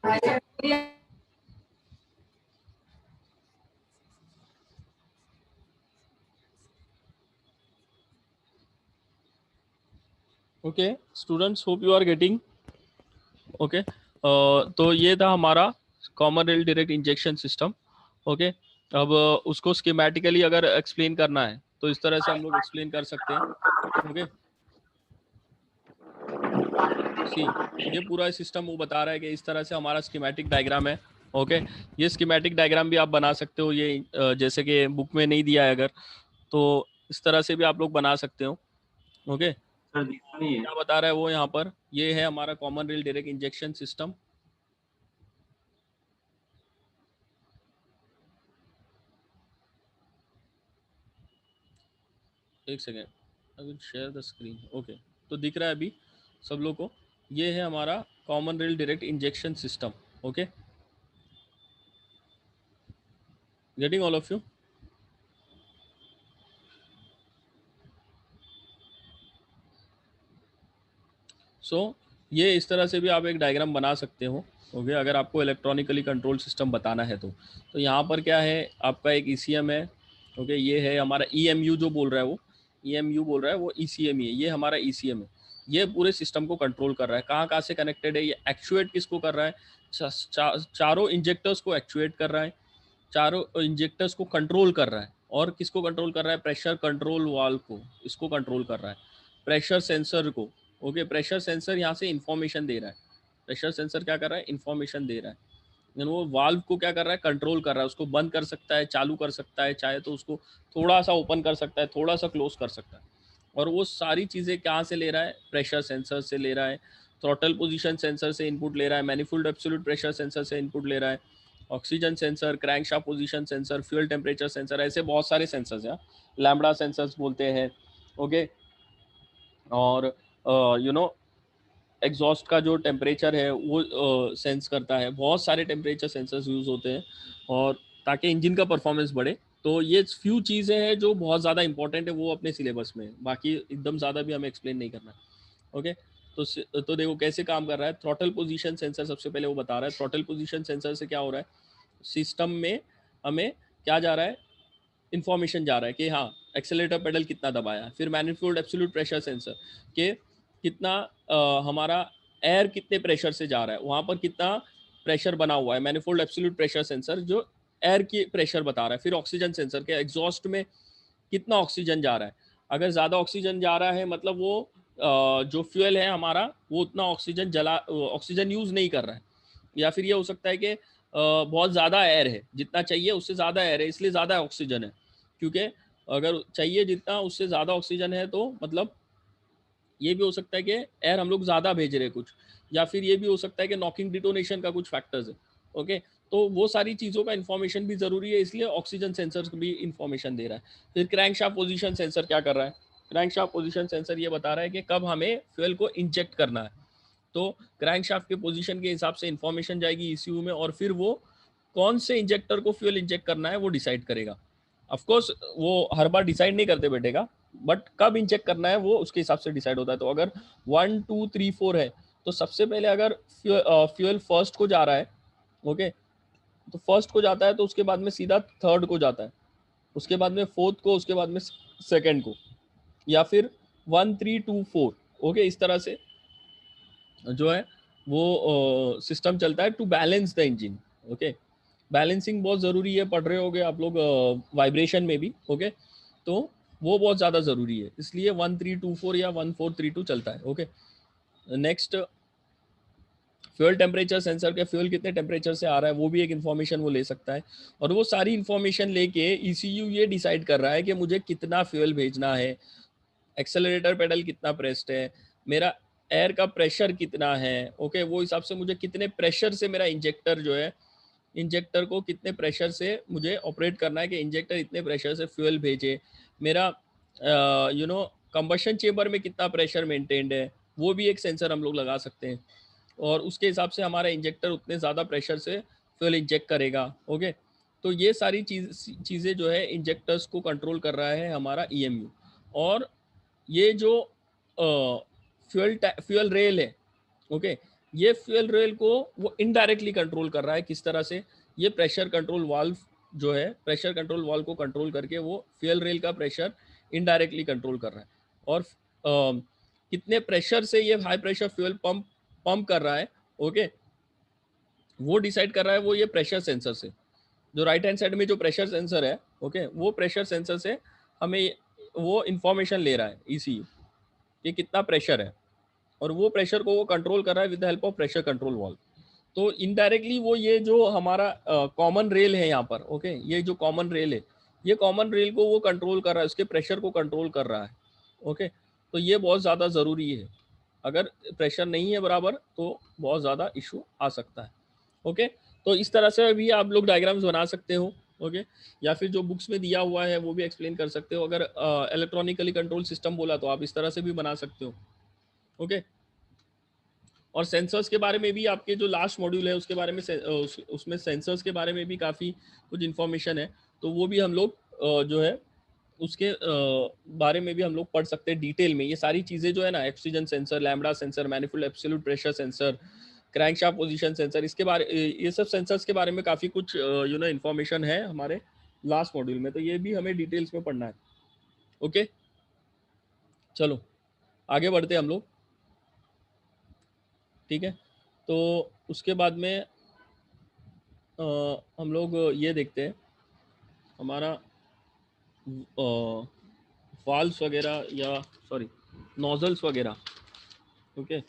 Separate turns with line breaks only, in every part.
Okay students, hope you are getting okay. तो ये था हमारा common rail direct injection system. Okay, अब उसको स्कीमेटिकली अगर एक्सप्लेन करना है तो इस तरह से हम लोग एक्सप्लेन कर सकते हैं। ओके, सी ये पूरा सिस्टम वो बता रहा है कि इस तरह से हमारा स्कीमेटिक डायग्राम है। ओके, ये स्कीमेटिक डायग्राम भी आप बना सकते हो, ये जैसे कि बुक में नहीं दिया है अगर, तो इस तरह से भी आप लोग बना सकते हो। ओके,
सर दिखा नहीं है।
क्या बता रहा है वो यहाँ पर, ये है हमारा common rail direct injection system. एक second, I will share the screen. Okay, तो दिख रहा है अभी सब लोग को, ये है हमारा common rail direct injection system. Okay, getting all of you? So ये इस तरह से भी आप एक डायग्राम बना सकते हो। ओके, अगर आपको इलेक्ट्रॉनिकली कंट्रोल सिस्टम बताना है तो यहाँ पर क्या है, आपका एक ईसीएम है। ओके, ये है हमारा ईएमयू जो बोल रहा है वो, ईएमयू बोल रहा है वो ईसीएम ही है, ये हमारा ईसीएम है। ये पूरे सिस्टम को कंट्रोल कर रहा है, कहाँ कहाँ से कनेक्टेड है, ये एक्चुएट किसको कर रहा है, चारों इंजेक्टर्स को एक्चुएट कर रहा है, चारों इंजेक्टर्स को कंट्रोल कर रहा है। और किसको कंट्रोल कर रहा है, प्रेशर कंट्रोल वाल्व को, इसको कंट्रोल कर रहा है, प्रेशर सेंसर को। ओके, प्रेशर सेंसर यहाँ से इंफॉर्मेशन दे रहा है, प्रेशर सेंसर क्या कर रहा है, इंफॉर्मेशन दे रहा है। यानी वो वाल्व को क्या कर रहा है, कंट्रोल कर रहा है, उसको बंद कर सकता है, चालू कर सकता है, चाहे तो उसको थोड़ा सा ओपन कर सकता है, थोड़ा सा क्लोज कर सकता है। और वो सारी चीज़ें कहाँ से ले रहा है, प्रेशर सेंसर से ले रहा है, थ्रॉटल पोजीशन सेंसर से इनपुट ले रहा है, मैनिफोल्ड एब्सोल्यूट प्रेशर सेंसर से इनपुट ले रहा है, oxygen sensor, crankshaft position sensor, fuel temperature sensor, ऐसे बहुत सारे सेंसर्स हैं, लैम्बडा सेंसर्स बोलते हैं। ओके, और एग्जॉस्ट का जो टेम्परेचर है वो सेंस करता है, बहुत सारे टेम्परेचर सेंसर्स यूज़ होते हैं और ताकि इंजन का परफॉर्मेंस बढ़े। तो ये फ्यू चीज़ें हैं जो बहुत ज़्यादा इंपॉर्टेंट है, वो अपने सिलेबस में, बाकी एकदम ज़्यादा भी हमें एक्सप्लेन नहीं करना है। ओके, तो देखो कैसे काम कर रहा है। थ्रॉटल पोजीशन सेंसर सबसे पहले वो बता रहा है, थ्रॉटल पोजीशन सेंसर से क्या हो रहा है, सिस्टम में हमें क्या जा रहा है, इंफॉर्मेशन जा रहा है कि हाँ एक्सेलेरेटर पेडल कितना दबाया। फिर मैनिफोल्ड एब्सोल्यूट प्रेशर सेंसर के कितना हमारा एयर कितने प्रेशर से जा रहा है, वहाँ पर कितना प्रेशर बना हुआ है, मैनिफोल्ड एब्सोल्यूट प्रेशर सेंसर जो एयर की प्रेशर बता रहा है। फिर ऑक्सीजन सेंसर के एग्जॉस्ट में कितना ऑक्सीजन जा रहा है, अगर ज़्यादा ऑक्सीजन जा रहा है मतलब वो जो फ्यूल है हमारा वो उतना ऑक्सीजन यूज़ नहीं कर रहा है। या फिर ये हो सकता है कि बहुत ज़्यादा एयर है, जितना चाहिए उससे ज़्यादा एयर है इसलिए ज़्यादा ऑक्सीजन है, क्योंकि अगर चाहिए जितना उससे ज़्यादा ऑक्सीजन है तो मतलब ये भी हो सकता है कि एयर हम लोग ज़्यादा भेज रहे हैं कुछ, या फिर ये भी हो सकता है कि नॉकिंग डिटोनेशन का कुछ फैक्टर्स है। ओके, तो वो सारी चीज़ों का इन्फॉर्मेशन भी ज़रूरी है, इसलिए ऑक्सीजन सेंसर भी इन्फॉर्मेशन दे रहा है। फिर क्रैंकशाफ्ट पोजीशन सेंसर क्या कर रहा है, क्रैंकशाफ्ट पोजीशन सेंसर ये बता रहा है कि कब हमें फ्यूल को इंजेक्ट करना है। तो क्रैंकशाफ्ट के पोजीशन के हिसाब से इंफॉर्मेशन जाएगी ईसीयू में, और फिर वो कौन से इंजेक्टर को फ्यूल इंजेक्ट करना है वो डिसाइड करेगा। ऑफ कोर्स वो हर बार डिसाइड नहीं करते बैठेगा, बट कब इंजेक्ट करना है वो उसके हिसाब से डिसाइड होता है। तो अगर 1 2 3 4 है तो सबसे पहले अगर फ्यूल फर्स्ट को जा रहा है, ओके, तो फर्स्ट को जाता है तो उसके बाद में सीधा थर्ड को जाता है, उसके बाद में फोर्थ को, उसके बाद में सेकंड को, या फिर 1 3 2 4। ओके, इस तरह से जो है वो सिस्टम चलता है to balance the engine. Okay, balancing बहुत ज़रूरी है, पढ़ रहे होगे आप लोग वाइब्रेशन में भी। ओके, तो वो बहुत ज़्यादा ज़रूरी है, इसलिए 1324 या 1432 चलता है। Okay, next fuel temperature sensor के फ्यूल कितने टेम्परेचर से आ रहा है वो भी एक इन्फॉर्मेशन वो ले सकता है, और वो सारी इन्फॉर्मेशन लेके ईसीयू ये डिसाइड कर रहा है कि मुझे कितना फ्यूल भेजना है, एक्सेलरेटर पेडल कितना प्रेस्ड है, मेरा एयर का प्रेशर कितना है। ओके, वो हिसाब से मुझे कितने प्रेशर से मेरा इंजेक्टर जो है, इंजेक्टर को कितने प्रेशर से मुझे ऑपरेट करना है कि इंजेक्टर इतने प्रेशर से फ्यूल भेजे, मेरा कंबशन चेम्बर में कितना प्रेशर मेंटेन्ड है, वो भी एक सेंसर हम लोग लगा सकते हैं, और उसके हिसाब से हमारा इंजेक्टर उतने ज़्यादा प्रेशर से फ्यूल इंजेक्ट करेगा। ओके, तो ये सारी चीज़ें जो है इंजेक्टर्स को कंट्रोल कर रहा है हमारा ईएमयू। और ये जो फ्यूल रेल है, ओके, ये फ्यूल रेल को वो इनडायरेक्टली कंट्रोल कर रहा है। किस तरह से? ये प्रेशर कंट्रोल वाल्व जो है, प्रेशर कंट्रोल वाल्व को कंट्रोल करके वो फ्यूल रेल का प्रेशर इनडायरेक्टली कंट्रोल कर रहा है। और कितने प्रेशर से ये हाई प्रेशर फ्यूल पंप कर रहा है, ओके, वो डिसाइड कर रहा है वो ये प्रेशर सेंसर से। जो राइट हैंड साइड में जो प्रेशर सेंसर है, ओके, वो प्रेशर सेंसर से हमें वो इंफॉर्मेशन ले रहा है ECU कि कितना प्रेशर है, और वो प्रेशर को वो कंट्रोल कर रहा है with the help of pressure control valve. तो इनडायरेक्टली वो ये जो हमारा कॉमन रेल है यहाँ पर, ओके, ये जो कॉमन रेल है, ये कॉमन रेल को वो कंट्रोल कर रहा है, उसके प्रेशर को कंट्रोल कर रहा है, ओके। तो ये बहुत ज़्यादा ज़रूरी है। अगर प्रेशर नहीं है बराबर तो बहुत ज़्यादा इशू आ सकता है, ओके। तो इस तरह से भी आप लोग डायग्राम्स बना सकते हो, ओके, या फिर जो बुक्स में दिया हुआ है वो भी एक्सप्लेन कर सकते हो। अगर इलेक्ट्रॉनिकली कंट्रोल सिस्टम बोला तो आप इस तरह से भी बना सकते हो, ओके। और सेंसर्स के बारे में भी आपके जो लास्ट मॉड्यूल है उसके बारे में उसमें सेंसर्स के बारे में भी काफ़ी कुछ इन्फॉर्मेशन है, तो वो भी हम लोग जो है उसके बारे में भी हम लोग पढ़ सकते हैं डिटेल में। ये सारी चीज़ें जो है ना, oxygen sensor, lambda sensor, manifold absolute pressure sensor, crankshaft position sensor, इसके बारे ये सब सेंसर्स के बारे में काफ़ी कुछ इन्फॉर्मेशन है हमारे लास्ट मॉड्यूल में, तो ये भी हमें डिटेल्स में पढ़ना है, ओके। चलो आगे बढ़ते हैं हम लोग, ठीक है। तो उसके बाद में हम लोग ये देखते हैं हमारा वाल्व्स वगैरह, या सॉरी नोजल्स वगैरह, ओके।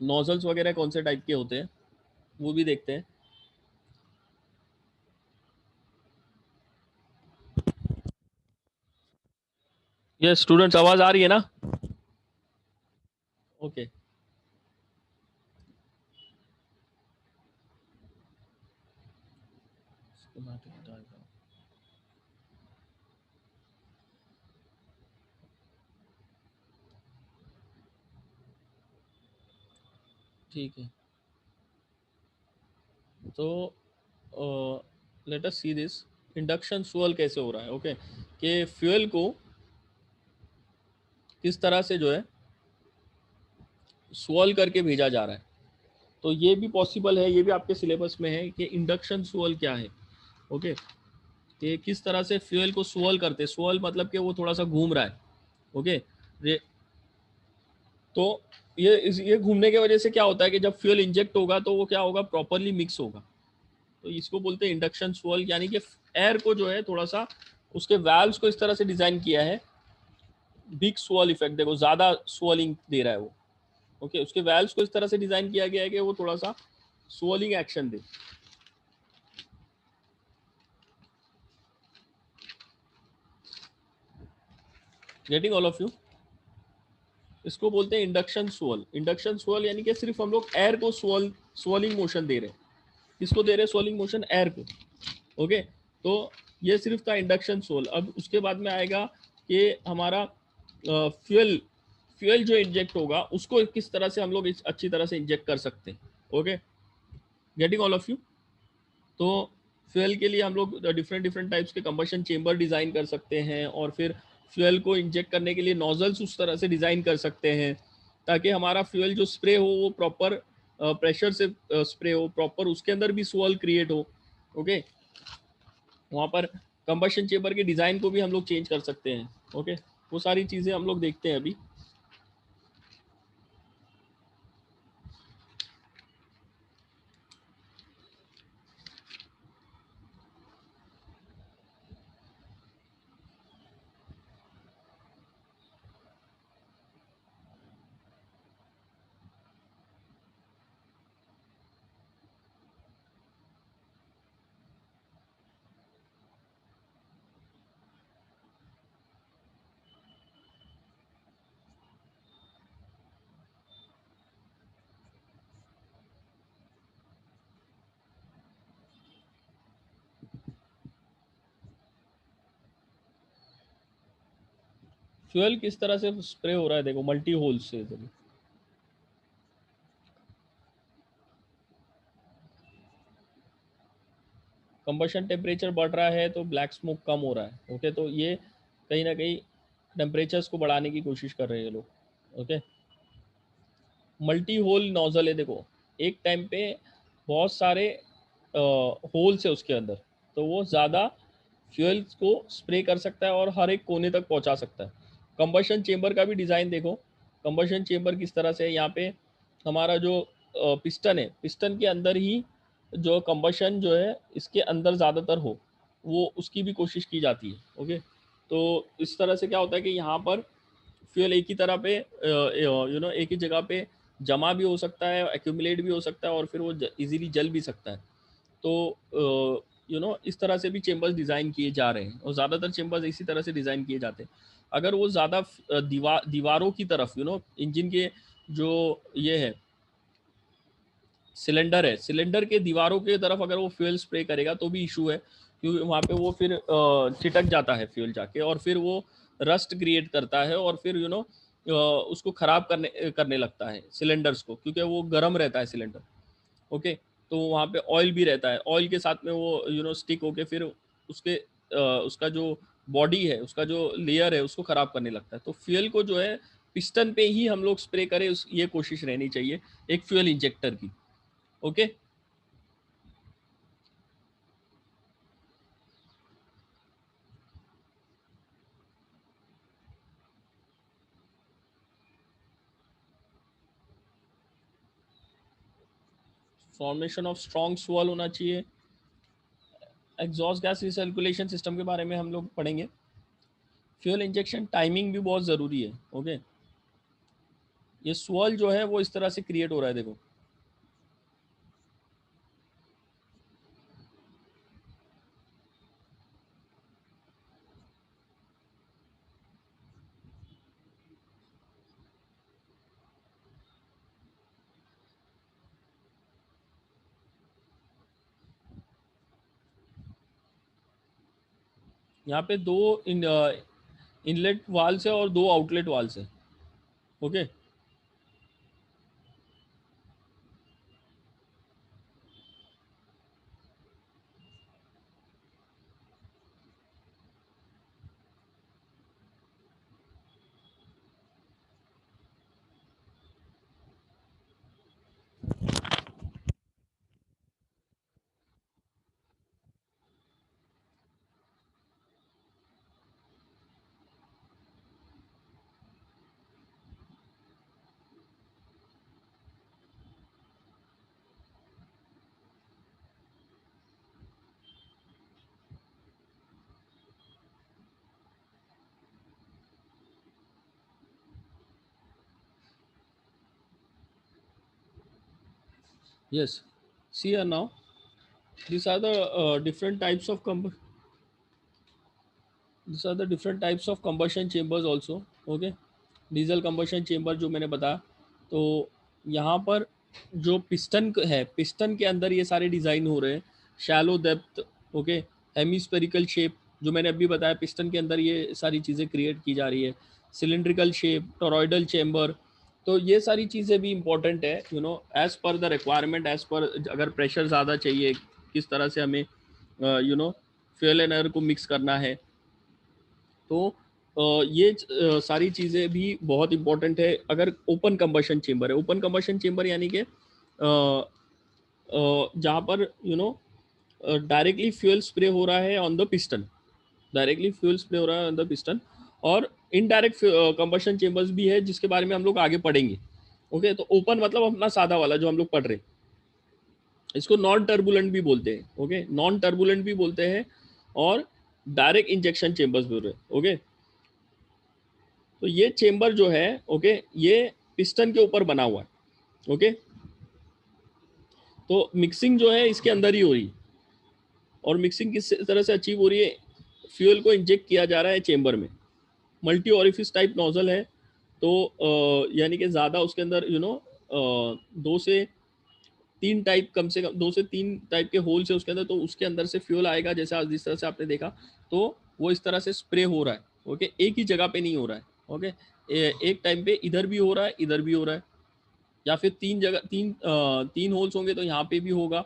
नोजल्स वगैरह कौन से टाइप के होते हैं वो भी देखते हैं। ये स्टूडेंट्स आवाज़ आ रही है ना? ओके, ठीक है। तो let us see this induction fuel कैसे हो रहा है, ओके, कि फ्यूल को किस तरह से जो है स्वर्ल करके भेजा जा रहा है। तो ये भी पॉसिबल है, ये भी आपके सिलेबस में है कि इंडक्शन स्वर्ल क्या है, ओके। कि किस तरह से फ्यूल को स्वर्ल करते हैं। स्वर्ल मतलब कि वो थोड़ा सा घूम रहा है, ओके। तो ये घूमने की वजह से क्या होता है कि जब फ्यूल इंजेक्ट होगा तो वो क्या होगा, प्रॉपरली मिक्स होगा। तो इसको बोलते हैं इंडक्शन स्वर्ल, यानी कि एयर को जो है थोड़ा सा उसके वाल्व्स को इस तरह से डिजाइन किया है, बिग स्वर्ल इफेक्ट, देखो ज्यादा स्वर्लिंग दे रहा है वो, ओके। उसके वाल्व्स को इस तरह से डिजाइन किया गया है कि वो थोड़ा सा swirling action they. Getting all of you? इसको बोलते हैं इंडक्शन स्वर्ल। इंडक्शन स्वर्ल यानी कि सिर्फ हम लोग एयर को स्वर्लिंग मोशन दे रहे हैं। किसको दे रहे हैं स्वर्लिंग मोशन? एयर को, ओके। तो ये सिर्फ था इंडक्शन स्वर्ल। अब उसके बाद में आएगा कि हमारा फ्यूल फ्यूल जो इंजेक्ट होगा उसको किस तरह से हम लोग अच्छी तरह से इंजेक्ट कर सकते हैं, okay. Getting all of you? तो फ्यूल के लिए हम लोग डिफरेंट डिफरेंट टाइप्स के कंबशन चेंबर डिज़ाइन कर सकते हैं, और फिर फ्यूल को इंजेक्ट करने के लिए नोजल्स उस तरह से डिज़ाइन कर सकते हैं ताकि हमारा फ्यूल जो स्प्रे हो वो प्रॉपर प्रेशर से स्प्रे हो, प्रॉपर उसके अंदर भी स्वर्ल क्रिएट हो, ओके। वहाँ पर कंबशन चेंबर के डिज़ाइन को भी हम लोग चेंज कर सकते हैं, ओके। वो सारी चीज़ें हम लोग देखते हैं अभी। फ्यूल किस तरह से स्प्रे हो रहा है, देखो मल्टी होल्स से। देखो कंबशन टेम्परेचर बढ़ रहा है तो ब्लैक स्मोक कम हो रहा है, ओके। तो ये कहीं ना कहीं टेम्परेचर्स को बढ़ाने की कोशिश कर रहे हैं लोग, ओके। मल्टी होल नोजल है, देखो एक टाइम पे बहुत सारे होल्स है उसके अंदर, तो वो ज़्यादा फ्यूल्स को स्प्रे कर सकता है और हर एक कोने तक पहुंचा सकता है। कंबशन चेंबर का भी डिज़ाइन देखो, कंबशन चेंबर किस तरह से है। यहाँ पे हमारा जो पिस्टन है, पिस्टन के अंदर ही जो कंबशन जो है इसके अंदर ज़्यादातर हो, वो उसकी भी कोशिश की जाती है। ओके, तो इस तरह से क्या होता है कि यहाँ पर फ्यूल एक ही तरह पे एक ही जगह पे जमा भी हो सकता है, एक्यूमुलेट भी हो सकता है और फिर वो इजीली जल भी सकता है। तो इस तरह से भी चेम्बर्स डिज़ाइन किए जा रहे हैं और ज़्यादातर चेम्बर्स इसी तरह से डिज़ाइन किए जाते हैं। अगर वो ज़्यादा दीवारों की तरफ इंजन के जो ये है सिलेंडर है, सिलेंडर के दीवारों के तरफ अगर वो फ्यूल स्प्रे करेगा तो भी इशू है, क्योंकि वहाँ पे वो फिर छिटक जाता है फ्यूल जाके और फिर वो रस्ट क्रिएट करता है और फिर उसको ख़राब करने करने लगता है सिलेंडर्स को, क्योंकि वो गर्म रहता है सिलेंडर। ओके, तो वहाँ पे ऑयल भी रहता है, ऑयल के साथ में वो स्टिक होके फिर उसका जो बॉडी है, उसका जो लेयर है उसको ख़राब करने लगता है। तो फ्यूल को जो है पिस्टन पे ही हम लोग स्प्रे करें, ये कोशिश रहनी चाहिए एक फ्यूल इंजेक्टर की। Okay, formation of strong swirl होना चाहिए। एग्जॉस्ट गैस रिसर्कुलेशन सिस्टम के बारे में हम लोग पढ़ेंगे। फ्यूल इंजेक्शन टाइमिंग भी बहुत ज़रूरी है। ओके, ये स्वॉल जो है वो इस तरह से क्रिएट हो रहा है, देखो यहाँ पे दो इनलेट वाल्स है और दो आउटलेट वाल्स है। Okay, yes, see here now, these are the different types of these are the different types of combustion chambers also. Okay, diesel combustion chamber जो मैंने बताया, तो यहाँ पर जो पिस्टन है, पिस्टन के अंदर ये सारे डिज़ाइन हो रहे हैं। Shallow depth, okay, hemispherical shape जो मैंने अभी बताया, पिस्टन के अंदर ये सारी चीज़ें क्रिएट की जा रही है। सिलेंड्रिकल शेप, टोरॉइडल चेम्बर, तो ये सारी चीज़ें भी इंपॉर्टेंट है, as per the requirement, as per अगर प्रेशर ज़्यादा चाहिए, किस तरह से हमें फ्यूल एंड एयर को मिक्स करना है। तो ये सारी चीज़ें भी बहुत इंपॉर्टेंट है। अगर ओपन कंबशन चेम्बर है, ओपन कंबशन चेम्बर यानी कि जहाँ पर डायरेक्टली फ्यूल स्प्रे हो रहा है on the piston, directly fuel spray हो रहा है ऑन द पिस्टन। और इनडायरेक्ट कंबशन चेम्बर्स भी है जिसके बारे में हम लोग आगे पढ़ेंगे। ओके, तो ओपन मतलब अपना सादा वाला जो हम लोग पढ़ रहे हैं, इसको नॉन टर्बुलेंट भी बोलते हैं। ओके, नॉन टर्बुलेंट भी बोलते हैं और डायरेक्ट इंजेक्शन चेम्बर्स भी बोल रहे हैं। ओके, तो ये चेम्बर जो है, ओके, ये पिस्टन के ऊपर बना हुआ है। ओके, तो मिक्सिंग जो है इसके अंदर ही हो रही है। और मिक्सिंग किस तरह से अचीव हो रही है, फ्यूल को इंजेक्ट किया जा रहा है चेम्बर में, मल्टी ऑरिफिस टाइप नोजल है। तो यानी कि ज़्यादा उसके अंदर दो से तीन टाइप, कम से कम दो से तीन टाइप के होल्स है उसके अंदर, तो उसके अंदर से फ्यूल आएगा, जैसा आज जिस तरह से आपने देखा। तो वो इस तरह से स्प्रे हो रहा है। ओके, एक ही जगह पे नहीं हो रहा है। ओके, एक टाइम पे इधर भी हो रहा है, इधर भी हो रहा है, या फिर तीन होल्स होंगे तो यहाँ पे भी होगा,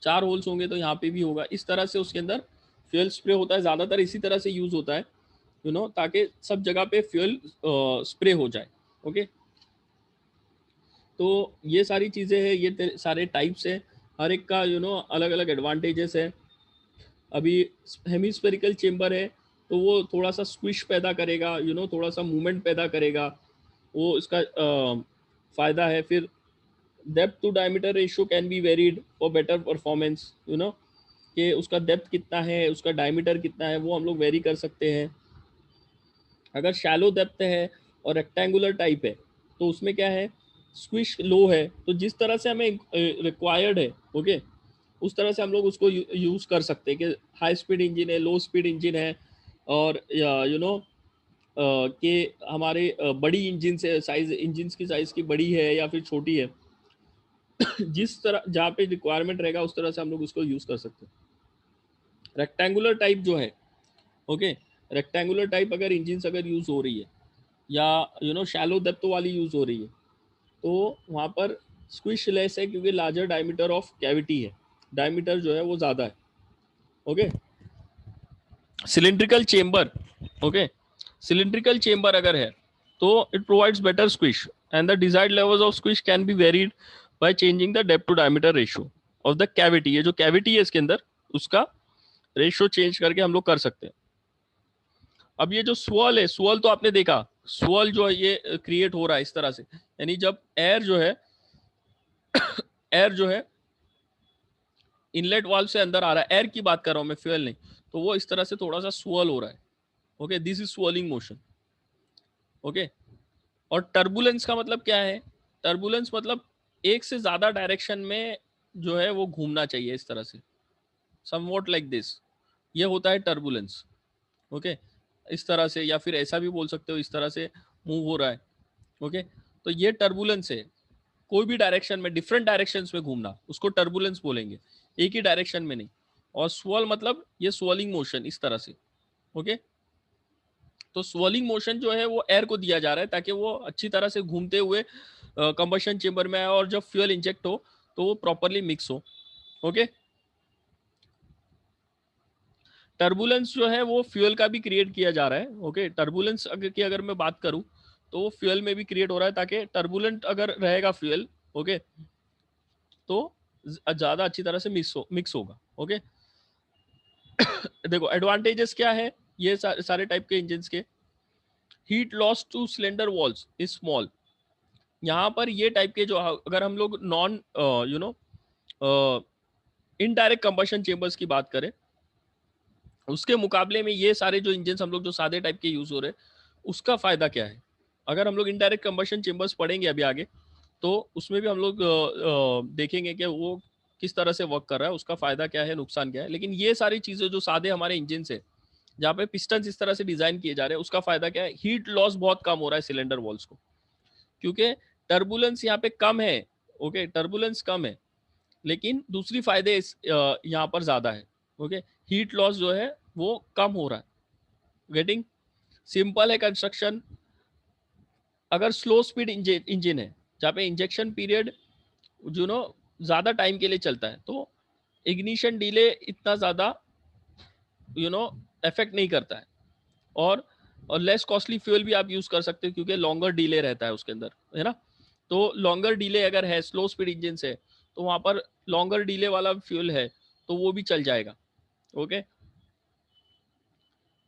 चार होल्स होंगे तो यहाँ पे भी होगा। इस तरह से उसके अंदर फ्यूल स्प्रे होता है। ज़्यादातर इसी तरह से यूज़ होता है, ताकि सब जगह पे फ्यूल स्प्रे हो जाए। ओके, तो ये सारी चीज़ें हैं, ये सारे टाइप्स हैं, हर एक का अलग अलग एडवांटेजेस है। अभी हेमिस्फेरिकल चेम्बर है तो वो थोड़ा सा स्क्विश पैदा करेगा, थोड़ा सा मूवमेंट पैदा करेगा, वो इसका फ़ायदा है। फिर depth to diameter ratio can be varied for better performance, कि उसका डेप्थ कितना है, उसका डायमीटर कितना है, वो हम लोग वेरी कर सकते हैं। अगर शैलो डेप्थ है और रेक्टेंगुलर टाइप है तो उसमें क्या है, स्क्विश लो है, तो जिस तरह से हमें रिक्वायर्ड है, ओके, उस तरह से हम लोग उसको यूज़ कर सकते हैं कि हाई स्पीड इंजन है, लो स्पीड इंजन है, और कि हमारे बड़ी इंजन से साइज, इंजन की साइज़ की बड़ी है या फिर छोटी है, जिस तरह जहाँ पे रिक्वायरमेंट रहेगा उस तरह से हम लोग उसको यूज़ कर सकते हैं। रेक्टेंगुलर टाइप जो है, ओके, रेक्टेंगुलर टाइप अगर इंजन अगर यूज़ हो रही है या शैलो डेप्थ वाली यूज़ हो रही है तो वहाँ पर स्क्विश लेस है, क्योंकि लार्जर डायमीटर ऑफ कैविटी है, डायमीटर जो है वो ज़्यादा है, okay. Cylindrical chamber, okay, cylindrical chamber अगर है तो it provides better squish and the desired levels of squish can be varied by changing the depth to diameter ratio of the cavity. ये जो कैविटी है इसके अंदर, उसका रेशियो चेंज करके हम लोग कर सकते हैं। अब ये जो swirl है, swirl तो आपने देखा, swirl जो है ये क्रिएट हो रहा है इस तरह से, यानी जब एयर जो है, एयर जो है इनलेट वाल्व से अंदर आ रहा है, एयर की बात कर रहा हूं मैं, फ्यूल नहीं, तो वो इस तरह से थोड़ा सा swirl हो रहा है, okay, this is swirling motion, okay. और टर्बुलेंस का मतलब क्या है? टर्बुलेंस मतलब एक से ज्यादा डायरेक्शन में जो है वो घूमना चाहिए इस तरह से, समवॉट लाइक दिस, ये होता है टर्बुलेंस, ओके। इस तरह से, या फिर ऐसा भी बोल सकते हो, इस तरह से मूव हो रहा है, ओके। तो ये टर्बुलेंस है, कोई भी डायरेक्शन में, डिफरेंट डायरेक्शंस में घूमना, उसको टर्बुलेंस बोलेंगे, एक ही डायरेक्शन में नहीं। और स्वल मतलब ये स्वलिंग मोशन इस तरह से, ओके। तो स्वलिंग मोशन जो है वो एयर को दिया जा रहा है ताकि वो अच्छी तरह से घूमते हुए कंबशन चेंबर में आए, और जब फ्यूल इंजेक्ट हो तो वो प्रॉपरली मिक्स हो, ओके। टर्बुलेंस जो है वो फ्यूल का भी क्रिएट किया जा रहा है, ओके। टर्बुलेंस की अगर मैं बात करूं तो वो फ्यूल में भी क्रिएट हो रहा है, ताकि टर्बुलेंट अगर रहेगा फ्यूल, ओके, तो ज्यादा अच्छी तरह से मिक्स होगा, ओके। देखो एडवांटेजेस क्या है ये सारे टाइप के इंजन के। Heat loss two cylinder walls is small. यहाँ पर ये टाइप के जो, अगर हम लोग non you know indirect combustion chambers की बात करें, उसके मुकाबले में ये सारे जो इंजन हम लोग जो सादे टाइप के यूज हो रहे हैं, उसका फायदा क्या है? अगर हम लोग इनडायरेक्ट कंबशन चेंबर्स पढ़ेंगे अभी आगे, तो उसमें भी हम लोग देखेंगे कि वो किस तरह से वर्क कर रहा है, उसका फायदा क्या है, नुकसान क्या है। लेकिन ये सारी चीजें जो सादे हमारे इंजन से, जहाँ पे पिस्टन इस तरह से डिजाइन किए जा रहे हैं, उसका फायदा क्या है? हीट लॉस बहुत कम हो रहा है सिलेंडर वॉल्स को, क्योंकि टर्बुलेंस यहाँ पे कम है, ओके, टर्बुलेंस कम है, लेकिन दूसरी फायदे यहाँ पर ज्यादा है, ओके। हीट लॉस जो है वो कम हो रहा है, गेटिंग। सिंपल है कंस्ट्रक्शन। अगर स्लो स्पीड इंजन है जहाँ पे इंजेक्शन पीरियड जो नो ज्यादा टाइम के लिए चलता है, तो इग्निशन डिले इतना ज्यादा इफेक्ट नहीं करता है, और लेस कॉस्टली फ्यूल भी आप यूज कर सकते हो, क्योंकि लॉन्गर डिले रहता है उसके अंदर, है ना। तो लॉन्गर डिले अगर है स्लो स्पीड इंजन से, तो वहां पर लॉन्गर डिले वाला फ्यूल है तो वो भी चल जाएगा, ओके।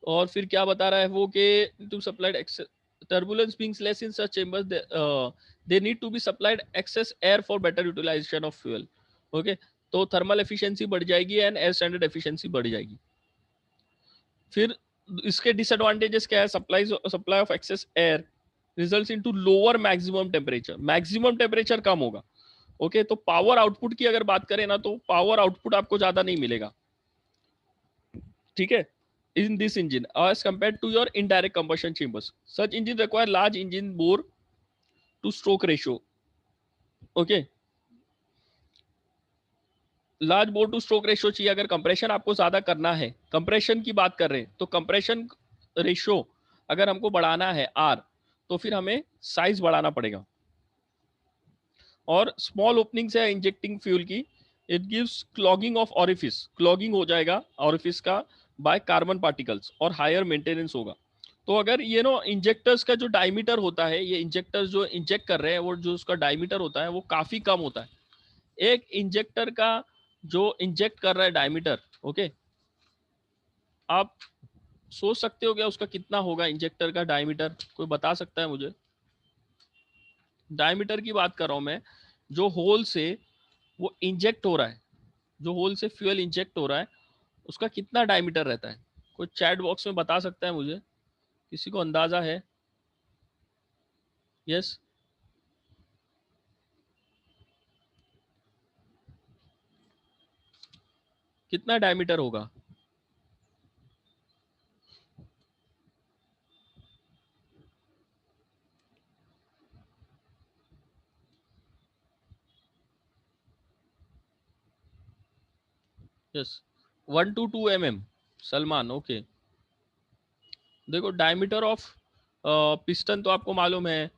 और फिर क्या बता रहा है वो कि to supplied turbulence being less in such chambers, they need to be supplied excess air for better utilization of fuel, okay। तो थर्मल एफिशिएंसी बढ़ जाएगी एंड एयर स्टैंडर्ड एफिशिएंसी बढ़ जाएगी। फिर इसके डिसएडवांटेजेस क्या है? Supply of excess air results into lower maximum temperature, maximum temperature कम होगा, ओके। तो पावर आउटपुट की अगर बात करें ना, तो पावर आउटपुट आपको ज्यादा नहीं मिलेगा, ठीक है, in this engine as compared to your indirect combustion chambers. Such engine require large engine bore to stroke ratio, okay। Large bore two stroke ratio चाहिए अगर कंप्रेशन आपको ज्यादा करना है, कंप्रेशन की बात कर रहे हैं, तो कंप्रेशन रेशियो अगर हमको बढ़ाना है आर, तो फिर हमें साइज बढ़ाना पड़ेगा। और स्मॉल ओपनिंग से इंजेक्टिंग फ्यूल की, it gives clogging of orifice, clogging हो जाएगा ऑरिफिस का बाय कार्बन पार्टिकल्स, और हायर मेंटेनेंस होगा। तो अगर ये नो इंजेक्टर्स का जो डायमीटर होता है, ये इंजेक्टर्स जो इंजेक्ट कर रहे हैं वो जो उसका डायमीटर होता है वो काफी कम होता है। एक इंजेक्टर का जो इंजेक्ट कर रहा है डायमीटर, ओके, आप सोच सकते हो क्या उसका कितना होगा इंजेक्टर का डायमीटर? कोई बता सकता है मुझे? डायमीटर की बात कर रहा हूं मैं, जो होल से वो इंजेक्ट हो रहा है, जो होल से फ्यूल इंजेक्ट हो रहा है, उसका कितना डायमीटर रहता है? कोई चैट बॉक्स में बता सकता है मुझे? किसी को अंदाजा है? यस, कितना डायमीटर होगा? Yes, 1 to 2 mm। Salman, okay. देखो डायमीटर ऑफ पिस्टन तो आपको मालूम है,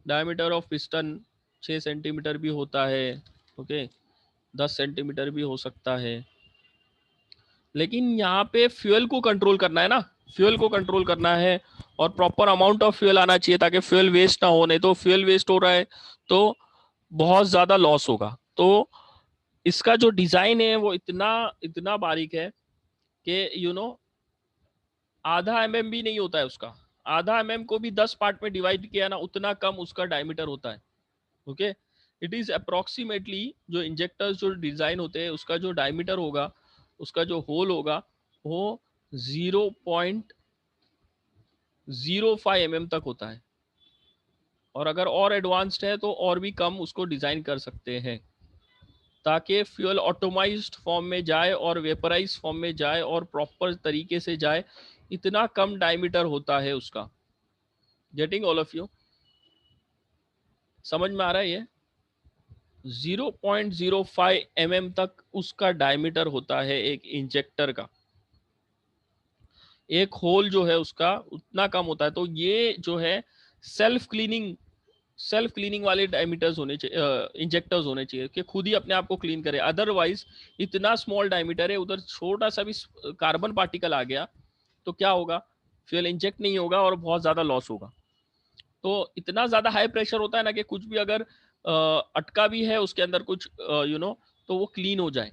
डायमीटर ऑफ पिस्टन 6 सेंटीमीटर भी होता है, ओके, 10 सेंटीमीटर भी हो सकता है। लेकिन यहाँ पे फ्यूल को कंट्रोल करना है ना, फ्यूल को कंट्रोल करना है और प्रॉपर अमाउंट ऑफ फ्यूल आना चाहिए ताकि फ्यूल वेस्ट ना हो, नहीं तो फ्यूल वेस्ट हो रहा है तो बहुत ज्यादा लॉस होगा। तो इसका जो डिजाइन है वो इतना इतना बारीक है कि आधा भी नहीं होता है उसका। आधा को भी 10 पार्ट में डिवाइड किया ना, उतना कम उसका डायमीटर होता है, ओके। इट इज अप्रोक्सीमेटली, जो इंजेक्टर्स जो डिजाइन होते हैं उसका जो डायमीटर होगा, उसका जो होल होगा वो 0.05 mm तक होता है। और अगर और एडवांस्ड है तो और भी कम उसको डिजाइन कर सकते हैं ताकि फ्यूल ऑटोमाइज्ड फॉर्म में जाए और वेपराइज फॉर्म में जाए और प्रॉपर तरीके से जाए। इतना कम डायमीटर होता है उसका। Getting all of you? समझ में आ रहा है ये? 0.05 mm तक उसका डायमीटर होता है एक इंजेक्टर का। एक होल जो है उसका उतना कम होता है। तो ये जो है सेल्फ क्लीनिंग वाले डायमीटर्स होने चाहिए, इंजेक्टर्स होने चाहिए कि खुद ही अपने आप को क्लीन करे। अदरवाइज इतना स्मॉल डायमीटर है, उधर छोटा सा भी कार्बन पार्टिकल आ गया तो क्या होगा? फ्यूल इंजेक्ट नहीं होगा और बहुत ज्यादा लॉस होगा। तो इतना ज्यादा हाई प्रेशर होता है ना कि कुछ भी अगर अटका भी है उसके अंदर कुछ तो वो क्लीन हो जाए।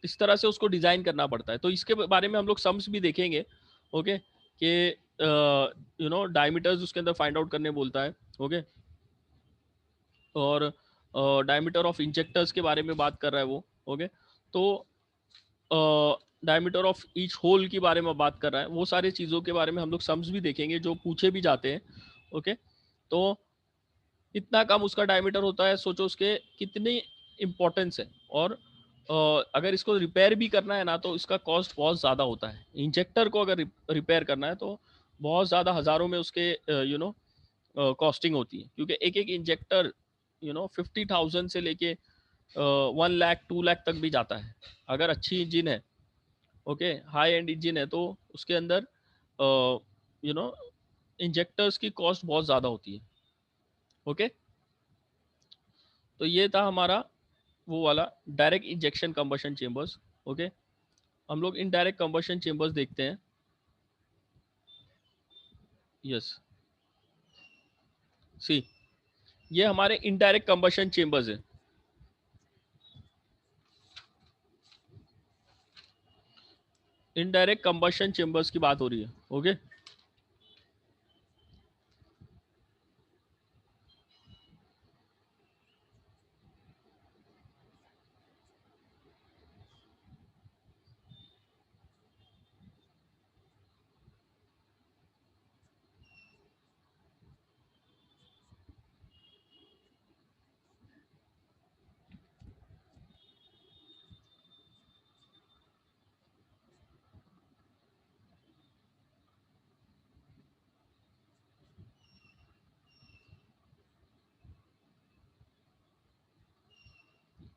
इस तरह से उसको डिजाइन करना पड़ता है। तो इसके बारे में हम लोग सम्स भी देखेंगे, ओके, कि डायमीटर्स उसके अंदर फाइंड आउट करने बोलता है, ओके। और डायमीटर ऑफ इंजेक्टर्स के बारे में बात कर रहा है वो, ओके। तो डायमीटर ऑफ ईच होल के बारे में बात कर रहा है। वो सारी चीज़ों के बारे में हम लोग सम्स भी देखेंगे जो पूछे भी जाते हैं, ओके। तो इतना कम उसका डायमीटर होता है, सोचो उसके कितनी इम्पोर्टेंस है। और अगर इसको रिपेयर भी करना है ना तो इसका कॉस्ट बहुत ज़्यादा होता है। इंजेक्टर को अगर रिपेयर करना है तो बहुत ज़्यादा हज़ारों में उसके कॉस्टिंग होती है, क्योंकि एक एक इंजेक्टर 50,000 से लेके 1 लाख 2 लाख तक भी जाता है। अगर अच्छी इंजन है, ओके, हाई एंड इंजन है, तो उसके अंदर यू नो इंजेक्टर्स की कॉस्ट बहुत ज़्यादा होती है, ओके। तो ये था हमारा वो वाला direct injection combustion chambers, okay. हम लोग इनडायरेक्ट कंबशन चेम्बर्स देखते हैं। यस, सी, ये हमारे इनडायरेक्ट कंबशन चेम्बर्स है। इनडायरेक्ट कंबशन चेम्बर्स की बात हो रही है, ओके।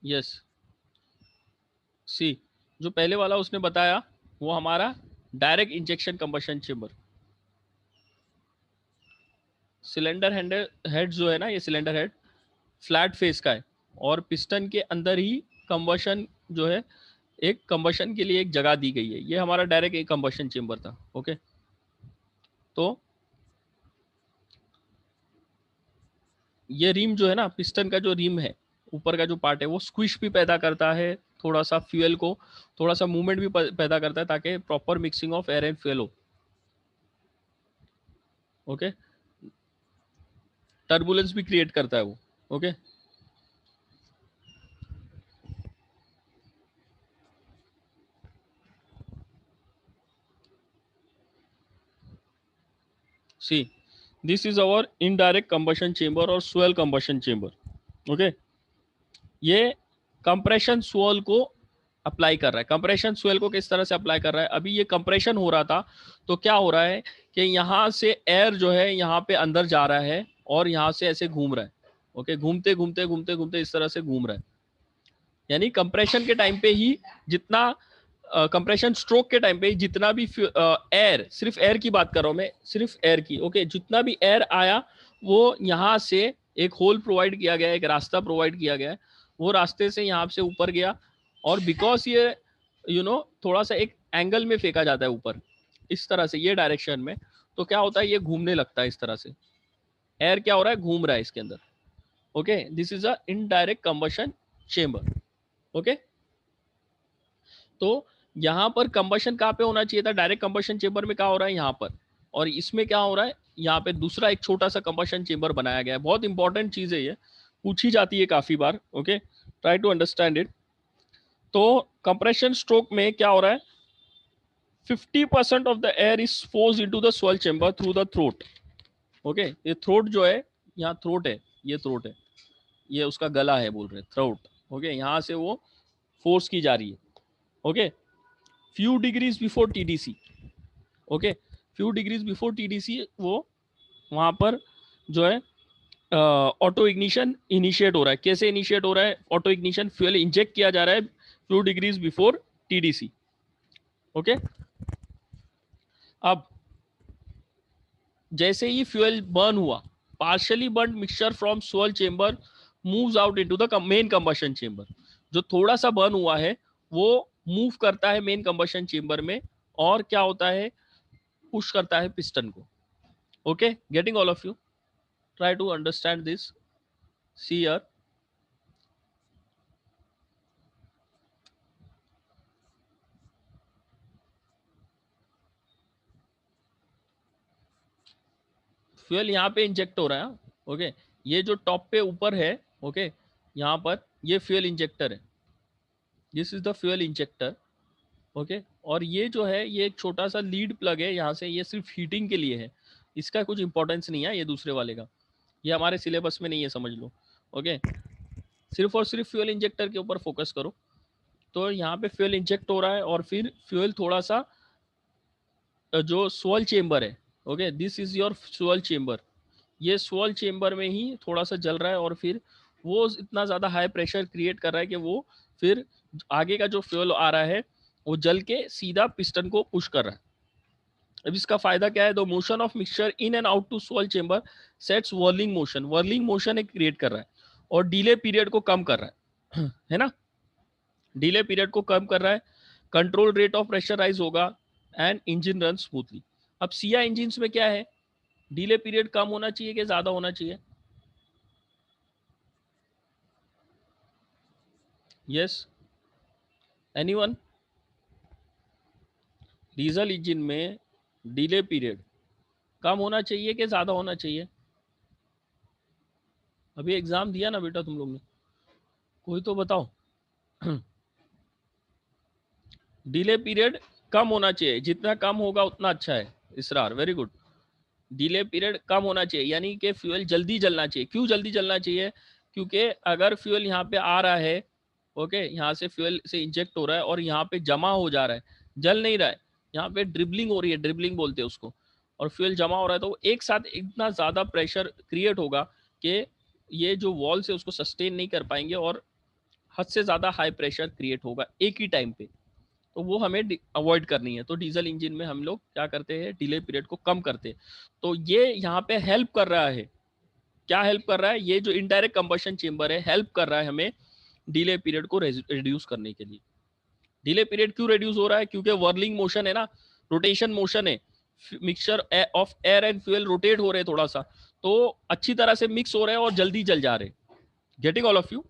यस, सी, जो पहले वाला उसने बताया वो हमारा direct injection combustion chamber. Cylinder head जो है ना, ये सिलेंडर हेड फ्लैट फेस का है और पिस्टन के अंदर ही कंबशन जो है, एक कंबशन के लिए एक जगह दी गई है। ये हमारा डायरेक्ट एक कंबशन चेम्बर था, ओके। तो ये रिम जो है ना, पिस्टन का जो रिम है, ऊपर का जो पार्ट है, वो स्क्विश भी पैदा करता है, थोड़ा सा फ्यूल को, थोड़ा सा मूवमेंट भी पैदा करता है ताकि proper mixing of air and fuel हो। ओके, टर्बुलेंस भी क्रिएट करता है वो। Okay, see this is our indirect combustion chamber और स्वेल कंबशन चेंबर। ओके, ये कंप्रेशन स्वेल को अप्लाई कर रहा है। कंप्रेशन स्वेल को किस तरह से अप्लाई कर रहा है, अभी ये कंप्रेशन हो रहा था तो क्या हो रहा है कि यहाँ से एयर जो है यहाँ पे अंदर जा रहा है और यहाँ से ऐसे घूम रहा है। ओके, घूमते घूमते घूमते घूमते इस तरह से घूम रहा है। यानी कंप्रेशन के टाइम पे ही जितना कंप्रेशन स्ट्रोक के टाइम पे जितना भी एयर, सिर्फ एयर की बात कर रहा हूं मैं, सिर्फ एयर की। ओके, जितना भी एयर आया वो यहाँ से एक होल प्रोवाइड किया गया है, एक रास्ता प्रोवाइड किया गया है, वो रास्ते से यहाँ से ऊपर गया। और बिकॉज ये थोड़ा सा एक एंगल में फेंका जाता है ऊपर इस तरह से, ये डायरेक्शन में, तो क्या होता है, ये घूमने लगता है इस तरह से। एयर क्या हो रहा है, घूम रहा है इसके अंदर। Okay, this is a indirect combustion chamber. Okay, तो यहाँ पर कंबशन कहाँ पे होना चाहिए था, डायरेक्ट कंबशन चेंबर में क्या हो रहा है, यहाँ पर। और इसमें क्या हो रहा है, यहाँ पे दूसरा एक छोटा सा कंबशन चेंबर बनाया गया है। बहुत इंपॉर्टेंट चीज है ये, पूछी जाती है काफी बार। Okay, try to understand it. तो कंप्रेशन स्ट्रोक में क्या हो रहा है, 50% of the air is force into the swirl chamber through the throat. Okay, ये थ्रोट जो है, यहाँ थ्रोट है, ये थ्रोट है, ये उसका गला है बोल रहे थ्रोट। ओके, यहाँ से वो फोर्स की जा रही है। Okay, few degrees before TDC. Okay, few degrees before TDC वो वहां पर जो है ऑटो इग्निशन इनिशिएट हो रहा है। कैसे इनिशिएट हो रहा है ऑटो इग्निशन, फ्यूल इंजेक्ट किया जा रहा है few degrees before TDC. Okay, अब जैसे ही फ्यूल बर्न हुआ, partially burn mixture from swell chamber moves out into the main combustion chamber. जो थोड़ा सा बर्न हुआ है वो मूव करता है मेन कंबशन चेंबर में, और क्या होता है, पुश करता है पिस्टन को। Okay, getting all of you, try to understand this, see here. Fuel यहाँ पे इंजेक्ट हो रहा है। ओके, ये जो टॉप पे ऊपर है, ओके, यहाँ पर ये फ्यूल इंजेक्टर है, this is the fuel injector. Okay, और ये जो है ये एक छोटा सा लीड प्लग है यहाँ से, ये सिर्फ हीटिंग के लिए है, इसका कुछ इंपॉर्टेंस नहीं है ये दूसरे वाले का, ये हमारे सिलेबस में नहीं है, समझ लो। ओके, सिर्फ और सिर्फ फ्यूल इंजेक्टर के ऊपर फोकस करो। तो यहाँ पे फ्यूल इंजेक्ट हो रहा है और फिर फ्यूल थोड़ा सा जो स्वेल चेंबर है, okay, this is your swell chamber, ये स्वेल चेंबर में ही थोड़ा सा जल रहा है और फिर वो इतना ज़्यादा हाई प्रेशर क्रिएट कर रहा है कि वो फिर आगे का जो फ्यूल आ रहा है वो जल के सीधा पिस्टन को पुश कर रहा है। अब इसका फायदा क्या है, the motion of mixture in and out to swell chamber sets whirling motion, whirling motion एक क्रिएट कर रहा है और डिले पीरियड को कम कर रहा है ना, डिले पीरियड को कम कर रहा है, कंट्रोल रेट ऑफ प्रेशराइज होगा एंड इंजन रन स्मूथली। अब सीआई इंजिन में क्या है, डिले पीरियड कम होना चाहिए कि ज्यादा होना चाहिए, यस एनीवन। डीजल इंजन में डिले पीरियड कम होना चाहिए कि ज्यादा होना चाहिए, अभी एग्जाम दिया ना बेटा तुम लोग ने, कोई तो बताओ। डिले पीरियड कम होना चाहिए, जितना कम होगा उतना अच्छा है, इसरार वेरी गुड। डिले पीरियड कम होना चाहिए यानी कि फ्यूल जल्दी जलना चाहिए। क्यों जल्दी जलना चाहिए, क्योंकि अगर फ्यूल यहाँ पे आ रहा है, ओके, यहाँ से फ्यूल से इंजेक्ट हो रहा है और यहाँ पे जमा हो जा रहा है, जल नहीं रहा है, यहाँ पे ड्रिबलिंग हो रही है, ड्रिबलिंग बोलते हैं उसको, और फ्यूल जमा हो रहा है, तो एक साथ इतना ज़्यादा प्रेशर क्रिएट होगा कि ये जो वॉल से उसको सस्टेन नहीं कर पाएंगे और हद से ज़्यादा हाई प्रेशर क्रिएट होगा एक ही टाइम पे, तो वो हमें अवॉइड करनी है। तो डीजल इंजन में हम लोग क्या करते हैं, डिले पीरियड को कम करते हैं। तो ये यहाँ पे हेल्प कर रहा है, क्या हेल्प कर रहा है, ये जो इनडायरेक्ट कंबशन चेंबर है हेल्प कर रहा है हमें डिले पीरियड को रिड्यूस करने के लिए। डिले पीरियड क्यों रिड्यूस हो रहा है, क्योंकि वर्लिंग मोशन है ना, रोटेशन मोशन है, mixture of air and fuel rotate हो रहे हैं थोड़ा सा, तो अच्छी तरह से मिक्स हो रहे हैं और जल्दी जल जा रहे हैं। Getting all of you?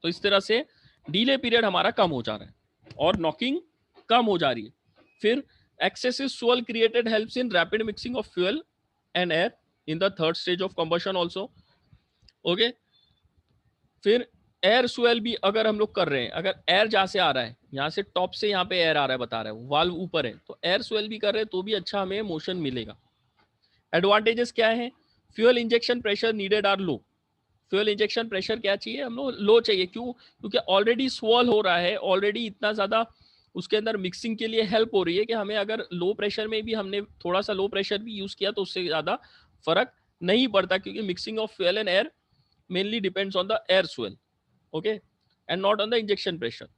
तो इस तरह से डीले पीरियड हमारा कम हो जा रहा है और नॉकिंग कम हो जा रही है। फिर excessive swirl created helps in rapid mixing of fuel and air in the third stage of combustion also. Okay, फिर एयर स्वेल भी अगर हम लोग कर रहे हैं, अगर एयर जहां से आ रहा है, यहाँ से टॉप से यहाँ पे एयर आ रहा है, बता रहा है वाल्व ऊपर है, तो एयर स्वेल भी कर रहे हैं तो भी अच्छा हमें मोशन मिलेगा। एडवांटेजेस क्या है? Fuel injection pressure needed are low. Fuel injection pressure क्या चाहिए हम लोग? लो चाहिए। क्यों? क्योंकि ऑलरेडी स्वॉल हो रहा है, ऑलरेडी इतना ज्यादा उसके अंदर मिक्सिंग के लिए हेल्प हो रही है कि हमें अगर लो प्रेशर में भी हमने थोड़ा सा लो प्रेशर भी यूज किया तो उससे ज्यादा फर्क नहीं पड़ता, क्योंकि mixing of fuel and air mainly depends on the air swell, okay, and not on the injection pressure.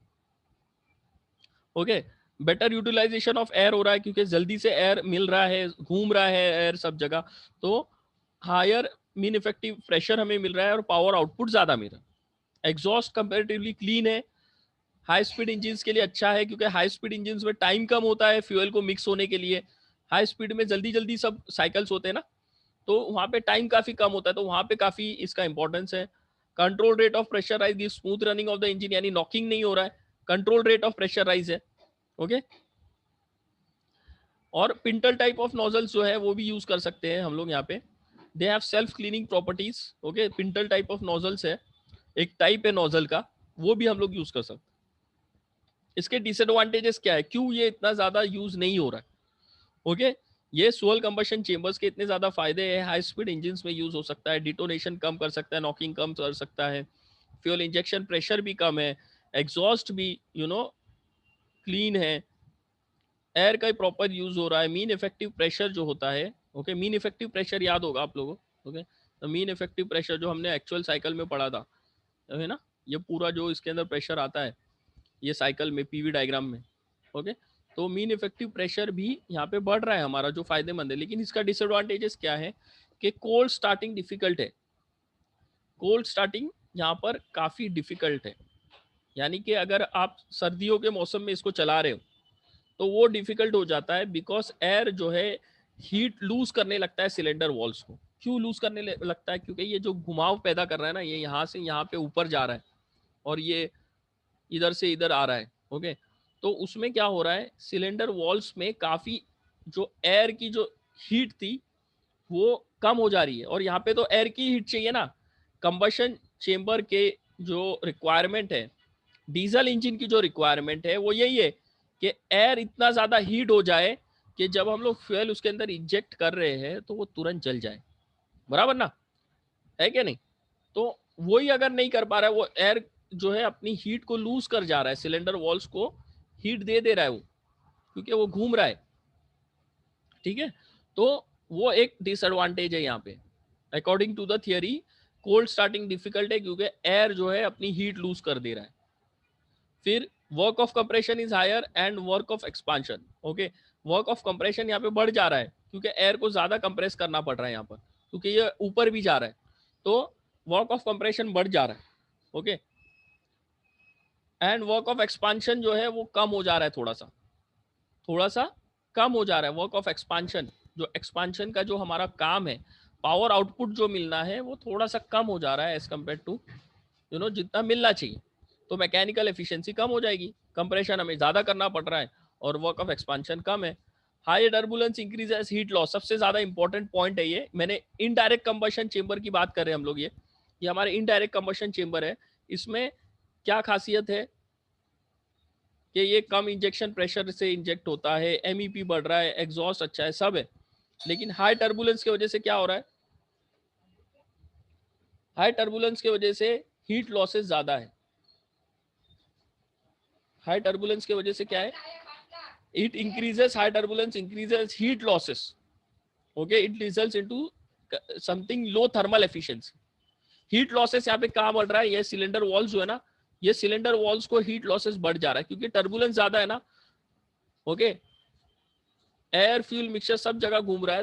Okay, better utilization of air हो रहा है क्योंकि जल्दी से एयर मिल रहा है, घूम रहा है एयर सब जगह, तो हायर मीन इफेक्टिव प्रेशर हमें मिल रहा है और पावर आउटपुट ज्यादा मिल रहा है। एग्जॉस्ट कंपेरेटिवली क्लीन है। हाई स्पीड इंजिन के लिए अच्छा है क्योंकि हाई स्पीड इंजिन में टाइम कम होता है फ्यूल को मिक्स होने के लिए। हाई स्पीड में जल्दी जल्दी सब साइकिल्स होते हैं ना, तो वहां पे टाइम काफी कम होता है, तो वहां पे काफी इसका इंपॉर्टेंस है। Control rate of pressure rise give smooth running of the engine, यानी नॉकिंग नहीं हो रहा है, control rate of pressure rise है। ओके, और पिंटल टाइप ऑफ नोजल्स जो है वो भी यूज कर सकते हैं हम लोग यहाँ पे। They have self cleaning properties. Okay, pintail type of nozzles है, एक टाइप है नोजल का, वो भी हम लोग यूज कर सकते हैं। इसके डिसएडवांटेजेस क्या है, क्यों ये इतना ज्यादा यूज नहीं हो रहा है? ओके, ये सोल कंबशन चेंबर्स के इतने ज्यादा फायदे हैं, हाई स्पीड इंजन में यूज हो सकता है, डिटोनेशन कम कर सकता है, नॉकिंग कम कर सकता है, फ्यूल इंजेक्शन प्रेशर भी कम है, एग्जॉस्ट भी क्लीन है, एयर का प्रॉपर यूज हो रहा है, मीन इफेक्टिव प्रेशर जो होता है, ओके, मीन इफेक्टिव प्रेशर याद होगा आप लोगों को, ओके, तो मीन इफेक्टिव प्रेशर जो हमने एक्चुअल साइकिल में पढ़ा था, है ना, ये पूरा जो इसके अंदर प्रेशर आता है ये साइकिल में पीवी डायग्राम में, ओके, तो मीन इफेक्टिव प्रेशर भी यहाँ पे बढ़ रहा है हमारा, जो फायदेमंद है। लेकिन इसका डिसएडवांटेजेस क्या है कि कोल्ड स्टार्टिंग डिफिकल्ट है। कोल्ड स्टार्टिंग यहाँ पर काफी डिफिकल्ट है, यानी कि अगर आप सर्दियों के मौसम में इसको चला रहे हो तो वो डिफिकल्ट हो जाता है, बिकॉज एयर जो है हीट लूज करने लगता है सिलेंडर वॉल्स को। क्यों लूज करने लगता है? क्योंकि ये जो घुमाव पैदा कर रहा है ना, ये यहाँ से यहाँ पे ऊपर जा रहा है और ये इधर से इधर आ रहा है, ओके, तो उसमें क्या हो रहा है, सिलेंडर वॉल्स में काफी जो एयर की जो हीट थी वो कम हो जा रही है, और यहाँ पे तो एयर की हीट चाहिए ना। कंबशन चेंबर के जो रिक्वायरमेंट है, डीजल इंजन की जो रिक्वायरमेंट है वो यही है कि एयर इतना ज्यादा हीट हो जाए कि जब हम लोग फ्यूल उसके अंदर इंजेक्ट कर रहे हैं तो वो तुरंत जल जाए, बराबर ना, है क्या नहीं? तो वही अगर नहीं कर पा रहा है, वो एयर जो है अपनी हीट को लूज कर जा रहा है, सिलेंडर वॉल्स को हीट दे रहा है वो, क्योंकि वो घूम रहा है, ठीक है, तो वो एक डिसएडवांटेज है यहाँ पे। According to the theory cold starting difficult है क्योंकि एयर जो है अपनी हीट लूज कर दे रहा है। फिर work of compression is higher and work of expansion, okay, work of compression यहाँ पे बढ़ जा रहा है क्योंकि एयर को ज्यादा कंप्रेस करना पड़ रहा है यहाँ पर, क्योंकि ये ऊपर भी जा रहा है, तो वर्क ऑफ कंप्रेशन बढ़ जा रहा है, okay, and work of expansion जो है वो कम हो जा रहा है, थोड़ा सा कम हो जा रहा है वर्क ऑफ एक्सपांशन। जो एक्सपांशन का जो हमारा काम है, पावर आउटपुट जो मिलना है वो थोड़ा सा कम हो जा रहा है एज कम्पेयर टू जितना मिलना चाहिए, तो मैकेनिकल एफिशिएंसी कम हो जाएगी, कंप्रेशन हमें ज्यादा करना पड़ रहा है और वर्क ऑफ एक्सपांशन कम है। High turbulence increases heat loss, सबसे ज्यादा इंपॉर्टेंट पॉइंट है ये। मैंने इनडायरेक्ट कंबशन चेंबर की बात कर रहे हैं हम लोग, ये हमारे इनडायरेक्ट कंबशन चेंबर है। इसमें क्या खासियत है कि ये कम इंजेक्शन प्रेशर से इंजेक्ट होता है, एमईपी बढ़ रहा है, एग्जॉस्ट अच्छा है, सब है, लेकिन हाई टर्बुलेंस की वजह से क्या हो रहा है, हाई टर्बुलेंस की वजह से हीट लॉसेस ज्यादा है। हाई टर्बुलेंस की वजह से क्या है, it increases, high turbulence increases heat losses, okay, it results into something low thermal efficiency। Heat losses यहाँ पे कहाँ बढ़ रहा है, ये सिलेंडर वॉल्स जो है ना, ये सिलेंडर वॉल्स को हीट लॉसेस बढ़ जा रहा है क्योंकि टर्बुलेंस ज्यादा है ना, ओके, एयर फ्यूल मिक्सचर सब जगह घूम रहा है, तो